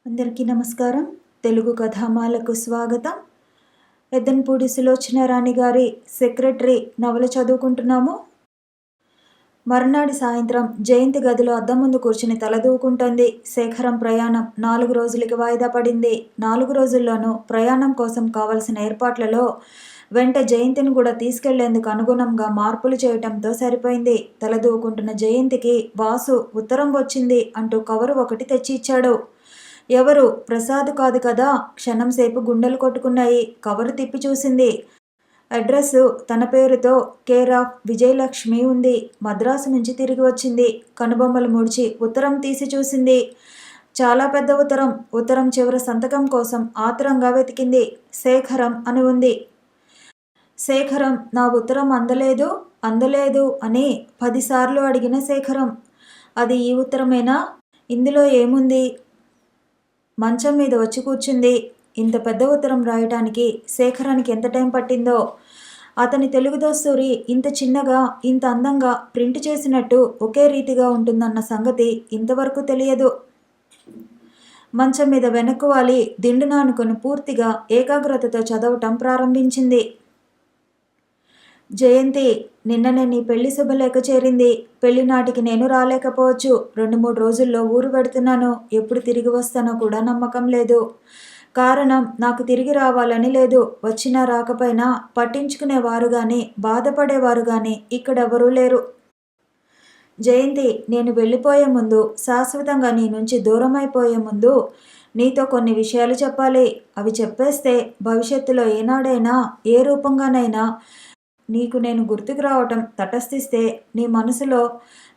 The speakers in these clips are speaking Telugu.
అందరికీ నమస్కారం. తెలుగు కథామాలకు స్వాగతం. ఎద్దనపూడి సులోచన రాణి గారి సెక్రటరీ నవల చదువుకుంటున్నాము. మర్నాడు సాయంత్రం జయంతి గదిలో అద్దం ముందు కూర్చుని తలదూకుంటోంది. శేఖరం ప్రయాణం 4 రోజులకి వాయిదా పడింది. 4 రోజుల్లోనూ ప్రయాణం కోసం కావలసిన ఏర్పాట్లలో వెంట జయంతిని కూడా తీసుకెళ్లేందుకు అనుగుణంగా మార్పులు చేయటంతో సరిపోయింది. తలదూకుంటున్న జయంతికి వాసు ఉత్తరం వచ్చింది అంటూ కవరు ఒకటి తెచ్చి ఇచ్చాడు. ఎవరు? ప్రసాద్ కాదు కదా. క్షణం సేపు గుండెలు కొట్టుకున్నాయి. కవరు తిప్పి చూసింది. అడ్రస్ తన పేరుతో కేర్ ఆఫ్ విజయలక్ష్మి ఉంది. మద్రాసు నుంచి తిరిగి వచ్చింది. కనుబొమ్మలు ముడిచి ఉత్తరం తీసి చూసింది. చాలా పెద్ద ఉత్తరం. ఉత్తరం చివర సంతకం కోసం ఆత్రంగా వెతికింది. శేఖరం అని ఉంది. శేఖరం, నా ఉత్తరం అందలేదు అందలేదు అని 10 సార్లు అడిగిన శేఖరం, అది ఈ ఉత్తరమేనా? ఇందులో ఏముంది? మంచం మీద వచ్చి కూర్చుంది. ఇంత పెద్ద ఉత్తరం రాయటానికి శేఖరానికి ఎంత టైం పట్టిందో. అతని తెలుగు దస్తూరి ఇంత చిన్నగా ఇంత అందంగా ప్రింట్ చేసినట్టు ఒకే రీతిగా ఉంటుందన్న సంగతి ఇంతవరకు తెలియదు. మంచం మీద వెనక్కు వాలి దిండు నానుకొని పూర్తిగా ఏకాగ్రతతో చదవటం ప్రారంభించింది. జయంతి, నిన్ననే నీ పెళ్లి శుభలేఖ చేరింది. పెళ్లి నాటికి నేను రాలేకపోవచ్చు. 2-3 రోజుల్లో ఊరు పెడుతున్నాను. ఎప్పుడు తిరిగి వస్తానో కూడా నమ్మకం లేదు. కారణం, నాకు తిరిగి రావాలని లేదు. వచ్చినా రాకపోయినా పట్టించుకునేవారు కానీ బాధపడేవారు కానీ ఇక్కడెవరూ లేరు. జయంతి, నేను వెళ్ళిపోయే ముందు, శాశ్వతంగా నీ నుంచి దూరమైపోయే ముందు నీతో కొన్ని విషయాలు చెప్పాలి. అవి చెప్పేస్తే భవిష్యత్తులో ఏనాడైనా ఏ రూపంగానైనా నీకు నేను గుర్తుకు రావటం తటస్థిస్తే నీ మనసులో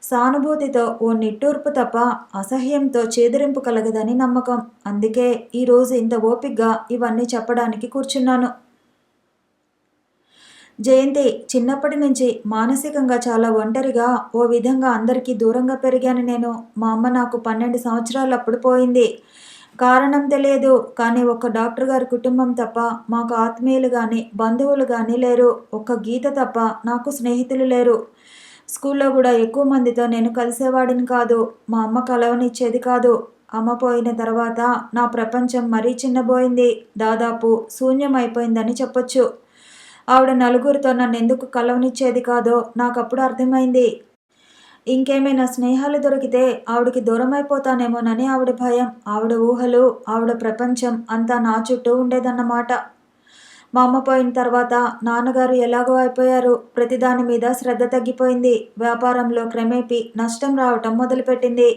సానుభూతితో ఓ నిట్టూర్పు తప్ప అసహ్యంతో చేదరింపు కలగదని నమ్మకం. అందుకే ఈరోజు ఇంత ఓపిగ్గా ఇవన్నీ చెప్పడానికి కూర్చున్నాను. జయంతి, చిన్నప్పటి నుంచి మానసికంగా చాలా ఒంటరిగా, ఓ విధంగా అందరికీ దూరంగా పెరిగాను నేను. మా అమ్మ నాకు 12 సంవత్సరాలప్పుడు పోయింది. కారణం తెలియదు. కానీ ఒక్క డాక్టర్ గారి కుటుంబం తప్ప మాకు ఆత్మీయులు కానీ బంధువులు కానీ లేరు. ఒక్క గీత తప్ప నాకు స్నేహితులు లేరు. స్కూల్లో కూడా ఎక్కువ మందితో నేను కలిసేవాడిని కాదు. మా అమ్మ కలవనిచ్చేది కాదు. అమ్మ పోయిన తర్వాత నా ప్రపంచం మరీ చిన్నబోయింది. దాదాపు శూన్యమైపోయిందని చెప్పొచ్చు. ఆవిడ నలుగురితో నన్ను ఎందుకు కలవనిచ్చేది కాదో నాకప్పుడు అర్థమైంది. ఇంకేమైనా స్నేహాలు దొరికితే ఆవిడకి దూరమైపోతానేమోనని ఆవిడ భయం. ఆవిడ ఊహలు, ఆవిడ ప్రపంచం అంతా నా చుట్టూ ఉండేదన్నమాట. మా అమ్మ పోయిన తర్వాత నాన్నగారు ఎలాగో అయిపోయారు. ప్రతిదాని మీద శ్రద్ధ తగ్గిపోయింది. వ్యాపారంలో క్రమేపీ నష్టం రావటం మొదలుపెట్టింది.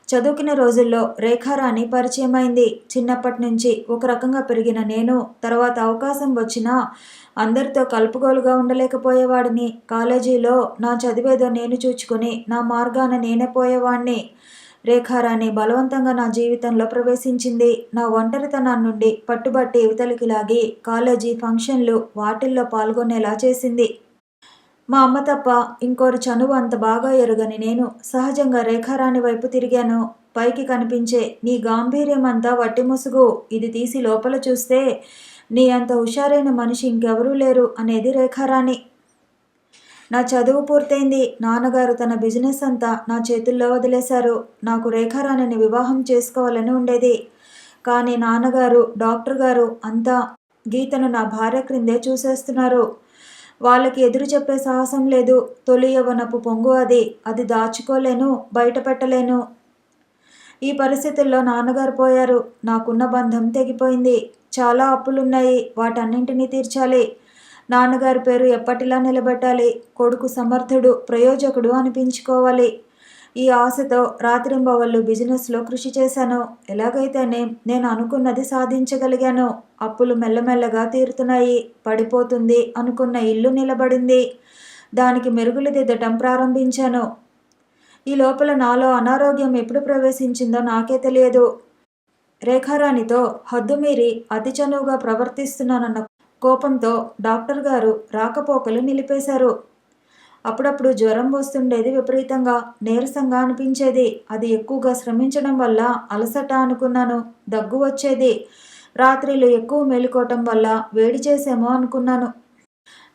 చదువుకునే రోజుల్లో రేఖారాణి పరిచయమైంది. చిన్నప్పటి నుంచి ఒక రకంగా పెరిగిన నేను తర్వాత అవకాశం వచ్చినా అందరితో కలుపుగోలుగా ఉండలేకపోయేవాడిని. కాలేజీలో నా చదివేదో నేను చూచుకుని నా మార్గాన నేనే పోయేవాణ్ణి. రేఖారాణి బలవంతంగా నా జీవితంలో ప్రవేశించింది. నా ఒంటరితనాన్ని నుండి పట్టుబట్టి యువతలకి లాగి కాలేజీ ఫంక్షన్లు వాటిల్లో పాల్గొనేలా చేసింది. మా అమ్మ తప్ప ఇంకోరు చనువు అంత బాగా ఎరుగని నేను సహజంగా రేఖారాణి వైపు తిరిగాను. పైకి కనిపించే నీ గాంభీర్యం అంతా వట్టి ముసుగు. ఇది తీసి లోపల చూస్తే నీ అంత హుషారైన మనిషి ఇంకెవరూ లేరు అనేది రేఖారాణి. నా చదువు పూర్తయింది. నాన్నగారు తన బిజినెస్ అంతా నా చేతుల్లో వదిలేశారు. నాకు రేఖారాణిని వివాహం చేసుకోవాలని ఉండేది. కానీ నాన్నగారు, డాక్టర్ గారు అంతా గీతను నా భార్య క్రిందే చూసేస్తున్నారు. వాళ్ళకి ఎదురు చెప్పే సాహసం లేదు. తొలి యవ్వనపు పొంగు అది. అది దాచుకోలేను, బయట పెట్టలేను. ఈ పరిస్థితుల్లో నాన్నగారు పోయారు. నాకున్న బంధం తెగిపోయింది. చాలా అప్పులున్నాయి. వాటన్నింటినీ తీర్చాలి. నాన్నగారి పేరు ఎప్పటిలా నిలబెట్టాలి. కొడుకు సమర్థుడు, ప్రయోజకుడు అనిపించుకోవాలి. ఈ ఆశతో రాత్రింబవళ్ళు బిజినెస్లో కృషి చేశాను. ఎలాగైతేనే నేను అనుకున్నది సాధించగలిగాను. అప్పులు మెల్లమెల్లగా తీరుతున్నాయి. పడిపోతుంది అనుకున్న ఇల్లు నిలబడింది. దానికి మెరుగులు దిద్దటం ప్రారంభించాను. ఈ లోపల నాలో అనారోగ్యం ఎప్పుడు ప్రవేశించిందో నాకే తెలియదు. రేఖారాణితో హద్దుమీరి అతి చనువుగా ప్రవర్తిస్తున్నానన్న కోపంతో డాక్టర్ గారు రాకపోకలు నిలిపేశారు. అప్పుడప్పుడు జ్వరం వస్తుండేది. విపరీతంగా నీరసంగా అనిపించేది. అది ఎక్కువగా శ్రమించడం వల్ల అలసట అనుకున్నాను. దగ్గు వచ్చేది. రాత్రిళ్ళు ఎక్కువ మేలుకోవటం వల్ల వేడి చేసేమో అనుకున్నాను.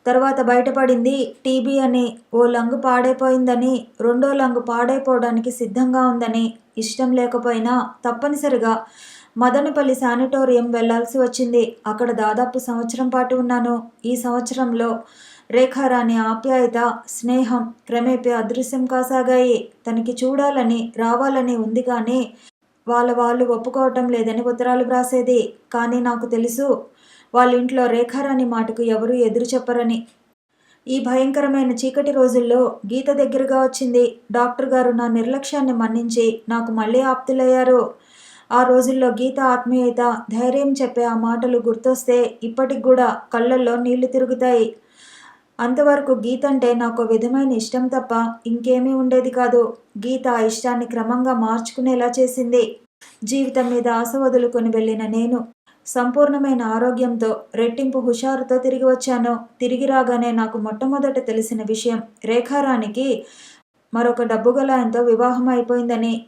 తర్వాత బయటపడింది టీబీ అని. ఓ లంగు పాడైపోయిందని, రెండో లంగు పాడైపోవడానికి సిద్ధంగా ఉందని. ఇష్టం లేకపోయినా తప్పనిసరిగా మదనపల్లి శానిటోరియం వెళ్లాల్సి వచ్చింది. అక్కడ దాదాపు సంవత్సరం పాటు ఉన్నాను. ఈ సంవత్సరంలో రేఖారాణి ఆప్యాయత, స్నేహం క్రమేపీ అదృశ్యం కాసాగాయి. తనకి చూడాలని, రావాలని ఉంది కానీ వాళ్ళు ఒప్పుకోవటం లేదని ఉత్తరాలు వ్రాసేది. కానీ నాకు తెలుసు వాళ్ళింట్లో రేఖారాణి మాటకు ఎవరూ ఎదురు చెప్పరని. ఈ భయంకరమైన చీకటి రోజుల్లో గీత దగ్గరగా వచ్చింది. డాక్టర్ గారు నా నిర్లక్ష్యాన్ని మన్నించి నాకు మళ్ళీ ఆప్తులయ్యారు. ఆ రోజుల్లో గీత ఆత్మీయత, ధైర్యం చెప్పే ఆ మాటలు గుర్తొస్తే ఇప్పటికి కూడా కళ్ళల్లో నీళ్లు తిరుగుతాయి. అంతవరకు గీత అంటే నాకు విధమైన ఇష్టం తప్ప ఇంకేమీ ఉండేది కాదు. గీత ఆ ఇష్టాన్ని క్రమంగా మార్చుకునేలా చేసింది. జీవితం మీద ఆశ వదులుకొని వెళ్ళిన నేను సంపూర్ణమైన ఆరోగ్యంతో, రెట్టింపు హుషారుతో తిరిగి వచ్చాను. తిరిగి రాగానే నాకు మొట్టమొదట తెలిసిన విషయం రేఖారాణికి మరొక డబ్బుగల ఆయనతో వివాహం అయిపోయిందని.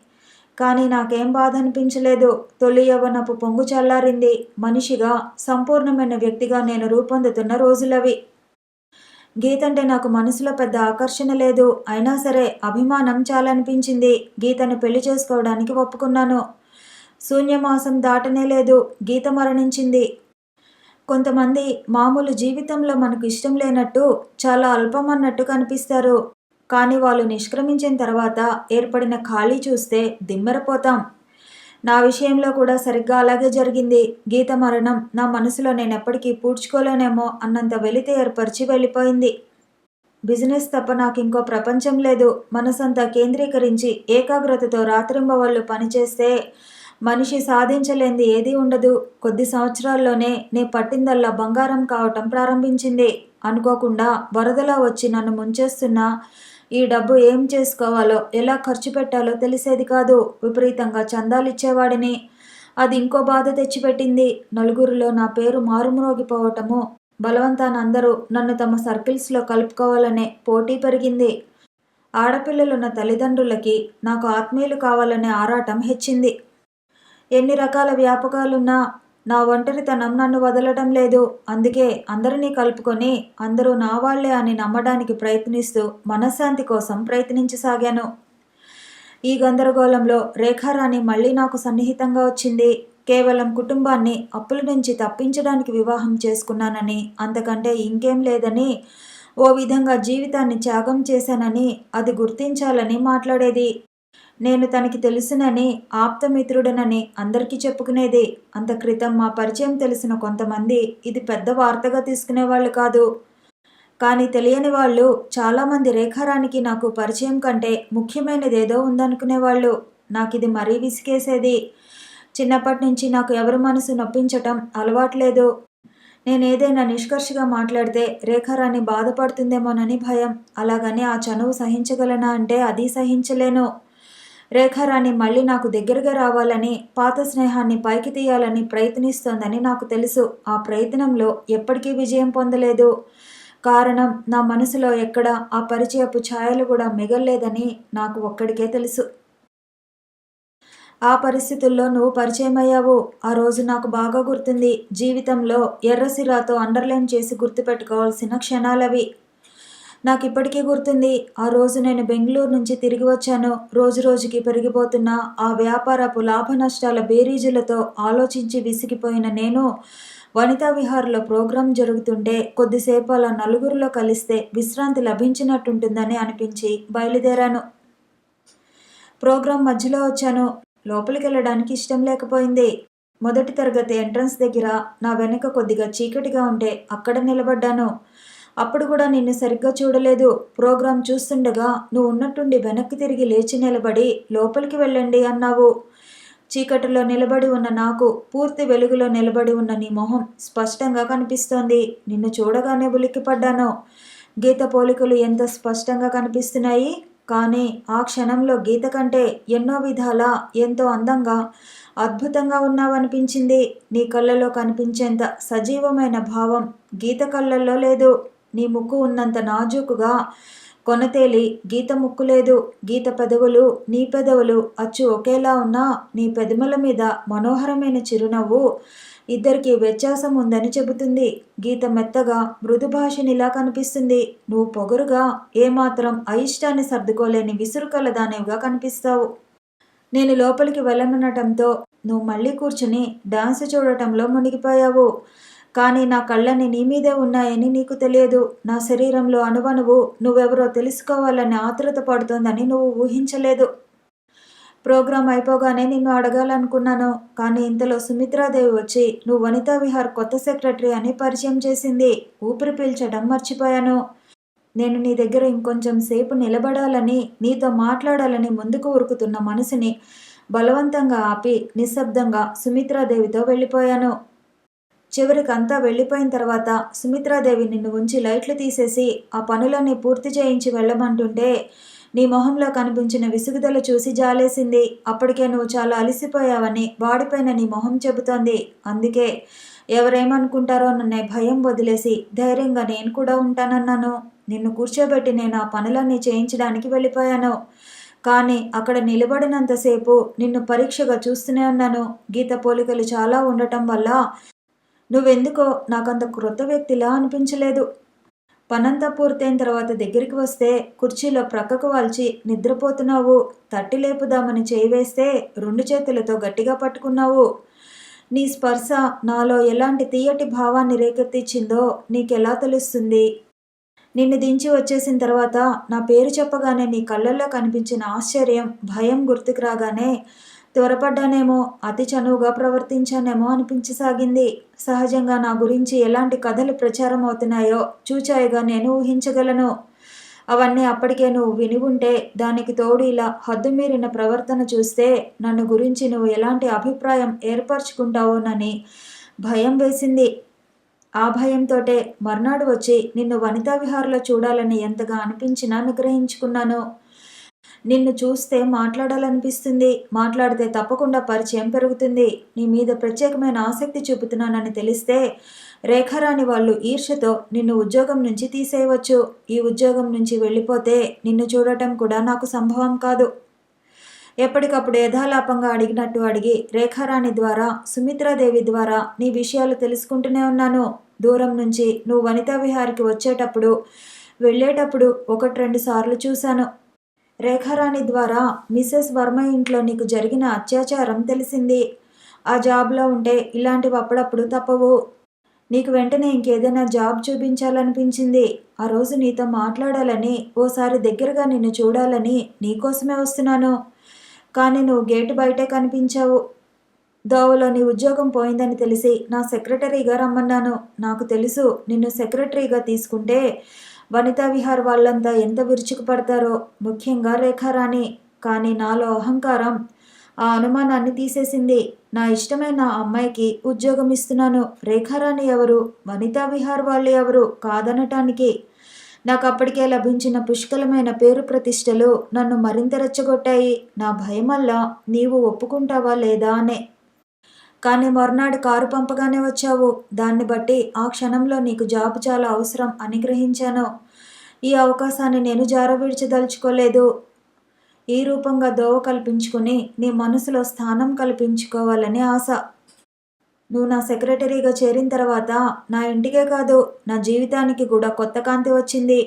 కానీ నాకేం బాధ అనిపించలేదు. తొలి యవ్వనపు పొంగు చల్లారింది. మనిషిగా, సంపూర్ణమైన వ్యక్తిగా నేను రూపొందుతున్న రోజులవి. గీతంటే నాకు మనసులో పెద్ద ఆకర్షణ లేదు. అయినా సరే అభిమానం చాలా అనిపించింది. గీతను పెళ్లి చేసుకోవడానికి ఒప్పుకున్నాను. శూన్యమాసం దాటనే లేదు. గీత మరణించింది. కొంతమంది మామూలు జీవితంలో మనకు ఇష్టం లేనట్టు, చాలా అల్పం అన్నట్టు కనిపిస్తారు. కానీ వాళ్ళు నిష్క్రమించిన తర్వాత ఏర్పడిన ఖాళీ చూస్తే దిమ్మెరపోతాం. నా విషయంలో కూడా సరిగ్గా అలాగే జరిగింది. గీత మరణం నా మనసులో నేనెప్పటికీ పూడ్చుకోలేనేమో అన్నంత వెలితి ఏర్పరిచి వెళ్ళిపోయింది. బిజినెస్ తప్ప నాకు ఇంకో ప్రపంచం లేదు. మనసంతా కేంద్రీకరించి ఏకాగ్రతతో రాత్రింబవళ్ళు పనిచేస్తే మనిషి సాధించలేంది ఏదీ ఉండదు. కొద్ది సంవత్సరాల్లోనే నే పట్టిందల్లా బంగారం కావటం ప్రారంభించింది. అనుకోకుండా వరదలా వచ్చి నన్ను ముంచేస్తున్నా ఈ డబ్బు ఏం చేసుకోవాలో, ఎలా ఖర్చు పెట్టాలో తెలిసేది కాదు. విపరీతంగా చందాలిచ్చేవాడిని. అది ఇంకో బాధ తెచ్చిపెట్టింది. నలుగురిలో నా పేరు మారుమ్రోగిపోవటము, బలవంతాన అందరూ నన్ను తమ సర్కిల్స్లో కలుపుకోవాలనే పోటీ పెరిగింది. ఆడపిల్లలున్న తల్లిదండ్రులకి నాకు ఆత్మీయులు కావాలనే ఆరాటం హెచ్చింది. ఎన్ని రకాల వ్యాపకాలున్నా నా ఒంటరితనం నన్ను వదలటం లేదు. అందుకే అందరినీ కలుపుకొని అందరూ నా వాళ్లే అని నమ్మడానికి ప్రయత్నిస్తూ మనశ్శాంతి కోసం ప్రయత్నించసాగాను. ఈ గందరగోళంలో రేఖారాణి మళ్ళీ నాకు సన్నిహితంగా వచ్చింది. కేవలం కుటుంబాన్ని అప్పుల నుంచి తప్పించడానికి వివాహం చేసుకున్నానని, అంతకంటే ఇంకేం లేదని, ఓ విధంగా జీవితాన్ని త్యాగం చేశానని, అది గుర్తించాలని మాట్లాడేది. నేను తనకి తెలుసునని, ఆప్తమిత్రుడనని అందరికీ చెప్పుకునేది. అంత క్రితం మా పరిచయం తెలిసిన కొంతమంది ఇది పెద్ద వార్తగా తీసుకునేవాళ్ళు కాదు. కానీ తెలియని వాళ్ళు చాలామంది రేఖారాణికి నాకు పరిచయం కంటే ముఖ్యమైనదేదో ఉందనుకునేవాళ్ళు. నాకిది మరీ విసికేసేది. చిన్నప్పటి నుంచి నాకు ఎవరి మనసు నొప్పించటం అలవాట్లేదు. నేనేదైనా నిష్కర్షగా మాట్లాడితే రేఖారాణి బాధపడుతుందేమోనని భయం. అలాగని ఆ చనువు సహించగలనా అంటే అది సహించలేను. రేఖారాణి మళ్ళీ నాకు దగ్గరగా రావాలని, పాత స్నేహాన్ని పైకి తీయాలని ప్రయత్నిస్తోందని నాకు తెలుసు. ఆ ప్రయత్నంలో ఎప్పటికీ విజయం పొందలేదు. కారణం నా మనసులో ఎక్కడ ఆ పరిచయపు ఛాయలు కూడా మిగల్లేదని నాకు ఒక్కడికే తెలుసు. ఆ పరిస్థితుల్లో నువ్వు పరిచయమయ్యావు. ఆ రోజు నాకు బాగా గుర్తుంది. జీవితంలో ఎర్రసిరాతో అండర్లైన్ చేసి గుర్తుపెట్టుకోవాల్సిన క్షణాలవి. నాకు ఇప్పటికీ గుర్తుంది. ఆ రోజు నేను బెంగళూరు నుంచి తిరిగి వచ్చాను. రోజు రోజుకి పెరిగిపోతున్న ఆ వ్యాపారపు లాభ నష్టాల బేరీజులతో ఆలోచించి విసిగిపోయిన నేను వనితా విహార్లో ప్రోగ్రాం జరుగుతుంటే కొద్దిసేపు అలా నలుగురిలో కలిస్తే విశ్రాంతి లభించినట్టుంటుందని అనిపించి బయలుదేరాను. ప్రోగ్రాం మధ్యలో వచ్చాను. లోపలికి వెళ్ళడానికి ఇష్టం లేకపోయింది. మొదటి తరగతి ఎంట్రన్స్ దగ్గర నా వెనక కొద్దిగా చీకటిగా ఉంటే అక్కడ నిలబడ్డాను. అప్పుడు కూడా నిన్ను సరిగ్గా చూడలేదు. ప్రోగ్రాం చూస్తుండగా నువ్వు ఉన్నట్టుండి వెనక్కి తిరిగి లేచి నిలబడి లోపలికి వెళ్ళండి అన్నావు. చీకటిలో నిలబడి ఉన్న నాకు పూర్తి వెలుగులో నిలబడి ఉన్న నీ మొహం స్పష్టంగా కనిపిస్తోంది. నిన్ను చూడగానే ఉలిక్కిపడ్డాను. గీత పోలికలు ఎంత స్పష్టంగా కనిపిస్తున్నాయి. కానీ ఆ క్షణంలో గీత కంటే ఎన్నో విధాలా ఎంతో అందంగా, అద్భుతంగా ఉన్నావనిపించింది. నీ కళ్ళలో కనిపించేంత సజీవమైన భావం గీత కళ్ళల్లో లేదు. నీ ముక్కు ఉన్నంత నాజూకుగా కొనతేలి గీత ముక్కు లేదు. గీత పెదవులు, నీ పెదవులు అచ్చు ఒకేలా ఉన్నా నీ పెదవుల మీద మనోహరమైన చిరునవ్వు ఇద్దరికి వ్యత్యాసం ఉందని చెబుతుంది. గీత మెత్తగా మృదుభాషినిలా కనిపిస్తుంది. నువ్వు పొగరుగా ఏమాత్రం అయిష్టాన్ని సర్దుకోలేని విసురుకలదానివిగా కనిపిస్తావు. నేను లోపలికి వెళ్ళనటంతో నువ్వు మళ్ళీ కూర్చుని డాన్స్ చూడటంలో మునిగిపోయావు. కానీ నా కళ్ళని నీ మీదే ఉన్నాయని నీకు తెలియదు. నా శరీరంలో అణువణువు నువ్వెవరో తెలుసుకోవాలని ఆతృత పడుతోందని నువ్వు ఊహించలేదు. ప్రోగ్రాం అయిపోగానే నిన్ను అడగాలనుకున్నాను. కానీ ఇంతలో సుమిత్రాదేవి వచ్చి నువ్వు వనితా విహార్ కొత్త సెక్రటరీ అని పరిచయం చేసింది. ఊపిరి పీల్చడం మర్చిపోయాను. నేను నీ దగ్గర ఇంకొంచెం సేపు నిలబడాలని, నీతో మాట్లాడాలని ముందుకు ఉరుకుతున్న మనసుని బలవంతంగా ఆపి నిశ్శబ్దంగా సుమిత్రాదేవితో వెళ్ళిపోయాను. చివరికంతా వెళ్ళిపోయిన తర్వాత సుమిత్రాదేవి నిన్ను ఉంచి లైట్లు తీసేసి ఆ పనులన్నీ పూర్తి చేయించి వెళ్ళమంటుంటే నీ మొహంలో కనిపించిన విసుగుదల చూసి జాలేసింది. అప్పటికే నువ్వు చాలా అలసిపోయావని వాడిపోయిన నీ మొహం చెబుతోంది. అందుకే ఎవరేమనుకుంటారోననే భయం వదిలేసి ధైర్యంగా నేను కూడా ఉంటానన్నాను. నిన్ను కూర్చోబెట్టి నేను ఆ పనులన్నీ చేయించడానికి వెళ్ళిపోయాను. కానీ అక్కడ నిలబడినంతసేపు నిన్ను పరీక్షగా చూస్తూనే ఉన్నాను. గీత పోలికలు చాలా ఉండటం వల్ల నువ్వెందుకో నాకంత క్రొత్త వ్యక్తిలా అనిపించలేదు. పనంతా పూర్తయిన తర్వాత దగ్గరికి వస్తే కుర్చీలో ప్రక్కకు వాల్చి నిద్రపోతున్నావు. తట్టి లేపుదామని చేయి వేస్తే 2 చేతులతో గట్టిగా పట్టుకున్నావు. నీ స్పర్శ నాలో ఎలాంటి తీయటి భావాన్ని రేకెత్తించిందో నీకెలా తెలుస్తుంది? నిన్ను దించి వచ్చేసిన తర్వాత నా పేరు చెప్పగానే నీ కళ్ళల్లో కనిపించిన ఆశ్చర్యం, భయం గుర్తుకు రాగానే త్వరపడ్డానేమో, అతి చనువుగా ప్రవర్తించానేమో అనిపించసాగింది. సహజంగా నా గురించి ఎలాంటి కథలు ప్రచారం అవుతున్నాయో చూచాయిగా నేను ఊహించగలను. అవన్నీ అప్పటికే నువ్వు విని ఉంటే, దానికి తోడు ఇలా హద్దుమీరిన ప్రవర్తన చూస్తే నన్ను గురించి నువ్వు ఎలాంటి అభిప్రాయం ఏర్పరచుకుంటావోనని భయం వేసింది. ఆ భయంతోటే మర్నాడు వచ్చి నిన్ను వనితా విహార్లో చూడాలని ఎంతగా అనిపించినా నిగ్రహించుకున్నాను. నిన్ను చూస్తే మాట్లాడాలనిపిస్తుంది. మాట్లాడితే తప్పకుండా పరిచయం పెరుగుతుంది. నీ మీద ప్రత్యేకమైన ఆసక్తి చూపుతున్నానని తెలిస్తే రేఖారాణి వాళ్ళు ఈర్ష్యతో నిన్ను ఉద్యోగం నుంచి తీసేయవచ్చు. ఈ ఉద్యోగం నుంచి వెళ్ళిపోతే నిన్ను చూడటం కూడా నాకు సంభవం కాదు. ఎప్పటికప్పుడు యథాలాపంగా అడిగినట్టు అడిగి రేఖారాణి ద్వారా, సుమిత్రాదేవి ద్వారా నీ విషయాలు తెలుసుకుంటూనే ఉన్నాను. దూరం నుంచి నువ్వు వనితా విహారికి వచ్చేటప్పుడు, వెళ్ళేటప్పుడు 1-2 సార్లు చూశాను. రేఖారాణి ద్వారా మిసెస్ వర్మ ఇంట్లో నీకు జరిగిన అత్యాచారం తెలిసింది. ఆ జాబ్లో ఉంటే ఇలాంటివి అప్పుడప్పుడు తప్పవు. నీకు వెంటనే ఇంకేదైనా జాబ్ చూపించాలనిపించింది. ఆ రోజు నీతో మాట్లాడాలని, ఓసారి దగ్గరగా నిన్ను చూడాలని నీకోసమే వస్తున్నాను. కానీ నువ్వు గేటు బయటే కనిపించావు. దోవలో నీ ఉద్యోగం పోయిందని తెలిసి నా సెక్రటరీగా రమ్మన్నాను. నాకు తెలుసు నిన్ను సెక్రటరీగా తీసుకుంటే వనితా విహార్ వాళ్ళంతా ఎంత విరుచుకుపడతారో, ముఖ్యంగా రేఖారాణి. కానీ నాలో అహంకారం ఆ అనుమానాన్ని తీసేసింది. నా ఇష్టమైన ఆ అమ్మాయికి ఉద్యోగం ఇస్తున్నాను. రేఖారాణి ఎవరు, వనితా విహార్ వాళ్ళు ఎవరు కాదనటానికి? నాకు అప్పటికే లభించిన పుష్కలమైన పేరు ప్రతిష్టలు నన్ను మరింత రెచ్చగొట్టాయి. నా భయం వల్ల నీవు ఒప్పుకుంటావా లేదా అనే. కానీ మర్నాడు కారు పంపగానే వచ్చావు. దాన్ని బట్టి ఆ క్షణంలో నీకు జాబ్ చాలా అవసరం అని గ్రహించాను. ఈ అవకాశాన్ని నేను జారవిడ్చదలుచుకోలేదు. ఈ రూపంగా దోవ కల్పించుకుని నీ మనసులో స్థానం కల్పించుకోవాలని ఆశ. నువ్వు నా సెక్రటరీగా చేరిన తర్వాత నా ఇంటికే కాదు, నా జీవితానికి కూడా కొత్త కాంతి వచ్చింది.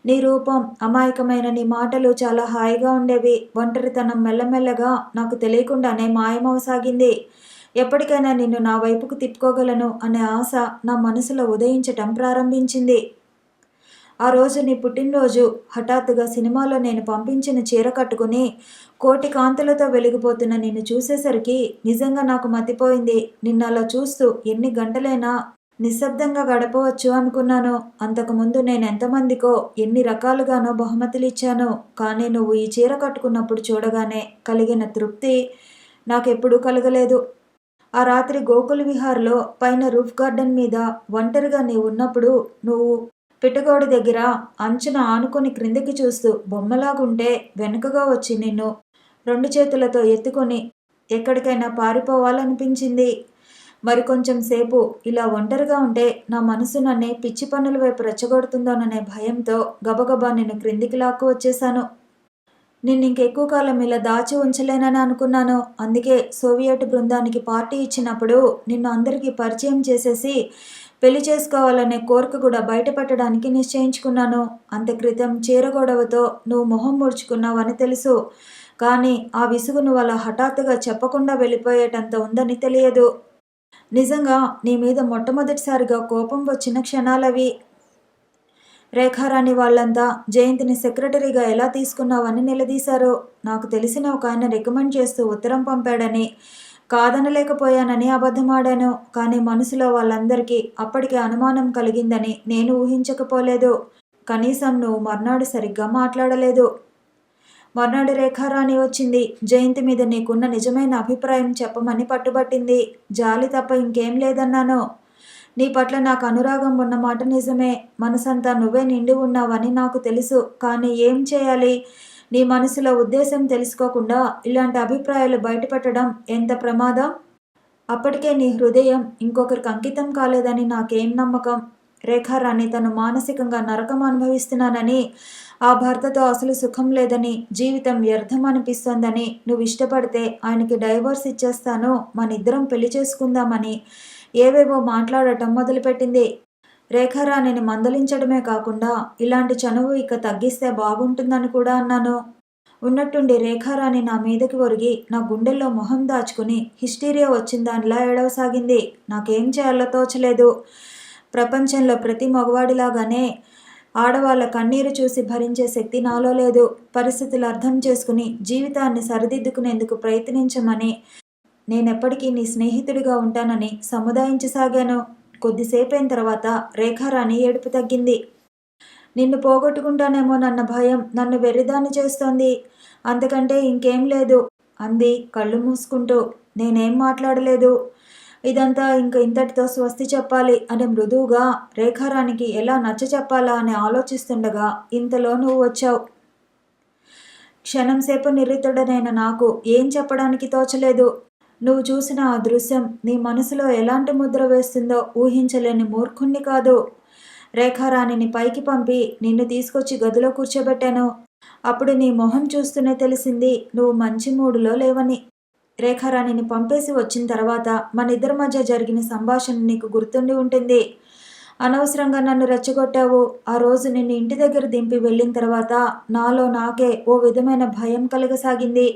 నీ రూపం, అమాయకమైన నీ మాటలు చాలా హాయిగా ఉండేవి. ఒంటరితనం మెల్లమెల్లగా నాకు తెలియకుండానే మాయమవసాగింది. ఎప్పటికైనా నిన్ను నా వైపుకు తిప్పుకోగలను అనే ఆశ నా మనసులో ఉదయించటం ప్రారంభించింది. ఆ రోజు నీ పుట్టినరోజు. హఠాత్తుగా సినిమాలో నేను పంపించిన చీర కట్టుకుని కోటి కాంతులతో వెలిగిపోతున్న నిన్ను చూసేసరికి నిజంగా నాకు మతిపోయింది. నిన్ను అలా చూస్తూ ఎన్ని గంటలైనా నిశ్శబ్దంగా గడపవచ్చు అనుకున్నాను. అంతకుముందు నేను ఎంతమందికో ఎన్ని రకాలుగానో బహుమతులు ఇచ్చాను. కానీ నువ్వు ఈ చీర కట్టుకున్నప్పుడు చూడగానే కలిగిన తృప్తి నాకెప్పుడూ కలగలేదు. ఆ రాత్రి గోకుల్ విహార్లో పైన రూఫ్ గార్డెన్ మీద ఒంటరిగా నీవు ఉన్నప్పుడు నువ్వు పిట్టగోడ దగ్గర అంచున ఆనుకొని క్రిందికి చూస్తూ బొమ్మలాగుంటే వెనుకగా వచ్చి నిన్ను 2 చేతులతో ఎత్తుకొని ఎక్కడికైనా పారిపోవాలనిపించింది. మరికొంచెం సేపు ఇలా ఒంటరిగా ఉంటే నా మనసు నన్నే పిచ్చి పనుల వైపు రెచ్చగొడుతుందోననే భయంతో గబగబా నిన్ను క్రిందికి లాక్కు వచ్చేశాను. నిన్నింకెక్కువ కాలం ఇలా దాచి ఉంచలేనని అనుకున్నాను. అందుకే సోవియట్ బృందానికి పార్టీ ఇచ్చినప్పుడు నిన్ను అందరికీ పరిచయం చేసేసి పెళ్లి చేసుకోవాలనే కోరిక కూడా బయటపెట్టడానికి నిశ్చయించుకున్నాను. అంతక్రితం చీర గొడవతో నువ్వు మొహం ముడుచుకున్నావని తెలుసు. కానీ ఆ విసుగు నువ్వు అలా హఠాత్తుగా చెప్పకుండా వెళ్ళిపోయేటంత ఉందని తెలియదు. నిజంగా నీ మీద మొట్టమొదటిసారిగా కోపం వచ్చిన క్షణాలవి. రేఖారాణి వాళ్ళంతా జయంతిని సెక్రటరీగా ఎలా తీసుకున్నావని నిలదీశారు. నాకు తెలిసిన ఒక ఆయన రికమెండ్ చేస్తూ ఉత్తరం పంపాడని, కాదనలేకపోయానని అబద్ధమాడాను. కానీ మనసులో వాళ్ళందరికీ అప్పటికే అనుమానం కలిగిందని నేను ఊహించకపోలేదు. కనీసం నువ్వు మర్నాడు సరిగ్గా మాట్లాడలేదు. మర్నాడు రేఖారాణి వచ్చింది. జయంతి మీద నీకున్న నిజమైన అభిప్రాయం చెప్పమని పట్టుబట్టింది. జాలి తప్ప ఇంకేం లేదన్నాను. నీ పట్ల నాకు అనురాగం ఉన్నమాట నిజమే. మనసంతా నువ్వే నిండి ఉన్నావని నాకు తెలుసు. కానీ ఏం చేయాలి? నీ మనసులో ఉద్దేశం తెలుసుకోకుండా ఇలాంటి అభిప్రాయాలు బయటపెట్టడం ఎంత ప్రమాదం? అప్పటికే నీ హృదయం ఇంకొకరికి అంకితం కాలేదని నాకేం నమ్మకం? రేఖారాణి తను మానసికంగా నరకం అనుభవిస్తున్నానని, ఆ భర్తతో అసలు సుఖం లేదని, జీవితం వ్యర్థం అనిపిస్తోందని, నువ్వు ఇష్టపడితే ఆయనకి డైవోర్స్ ఇచ్చేస్తాను, మనిద్దరం పెళ్లి చేసుకుందామని ఏవేవో మాట్లాడటం మొదలుపెట్టింది. రేఖారాణిని మందలించడమే కాకుండా ఇలాంటి చనువు ఇక తగ్గిస్తే బాగుంటుందని కూడా అన్నాను. ఉన్నట్టుండి రేఖారాణి నా మీదకి ఒరిగి నా గుండెల్లో మొహం దాచుకుని హిస్టీరియా వచ్చిందానిలా ఏడవసాగింది. నాకేం చేయాలో తోచలేదు. ప్రపంచంలో ప్రతి మగవాడిలాగానే ఆడవాళ్ళ కన్నీరు చూసి భరించే శక్తి నాలో లేదు. పరిస్థితులు అర్థం చేసుకుని జీవితాన్ని సరిదిద్దుకునేందుకు ప్రయత్నించమని, నేనెప్పటికీ నీ స్నేహితుడిగా ఉంటానని సముదాయించసాగాను. కొద్దిసేపైన తర్వాత రేఖారాణి ఏడుపు తగ్గింది. నిన్ను పోగొట్టుకుంటానేమోనన్న భయం నన్ను వెర్రిదాన్ని చేస్తోంది. అంతకంటే ఇంకేం లేదు అంది కళ్ళు మూసుకుంటూ. నేనేం మాట్లాడలేదు. ఇదంతా ఇంతటితో స్వస్తి చెప్పాలి అని మృదువుగా రేఖారాణికి ఎలా నచ్చ చెప్పాలా అని ఆలోచిస్తుండగా ఇంతలో నువ్వు వచ్చావు. క్షణంసేపు నిర్లిప్తుడనైన నాకు ఏం చెప్పడానికి తోచలేదు. నువ్వు చూసిన ఆ దృశ్యం నీ మనసులో ఎలాంటి ముద్ర వేస్తుందో ఊహించలేని మూర్ఖుణ్ణి కాదు. రేఖారాణిని పైకి పంపి నిన్ను తీసుకొచ్చి గదిలో కూర్చోబెట్టాను. అప్పుడు నీ మొహం చూస్తూనే తెలిసింది నువ్వు మంచి మూడులో లేవని. రేఖారాణిని పంపేసి వచ్చిన తర్వాత మన ఇద్దరి మధ్య జరిగిన సంభాషణ నీకు గుర్తుండి ఉంటుంది. అనవసరంగా నన్ను రెచ్చగొట్టావు. ఆ రోజు నిన్ను ఇంటి దగ్గర దింపి వెళ్ళిన తర్వాత నాలో నాకే ఓ విధమైన భయం కలగసాగింది.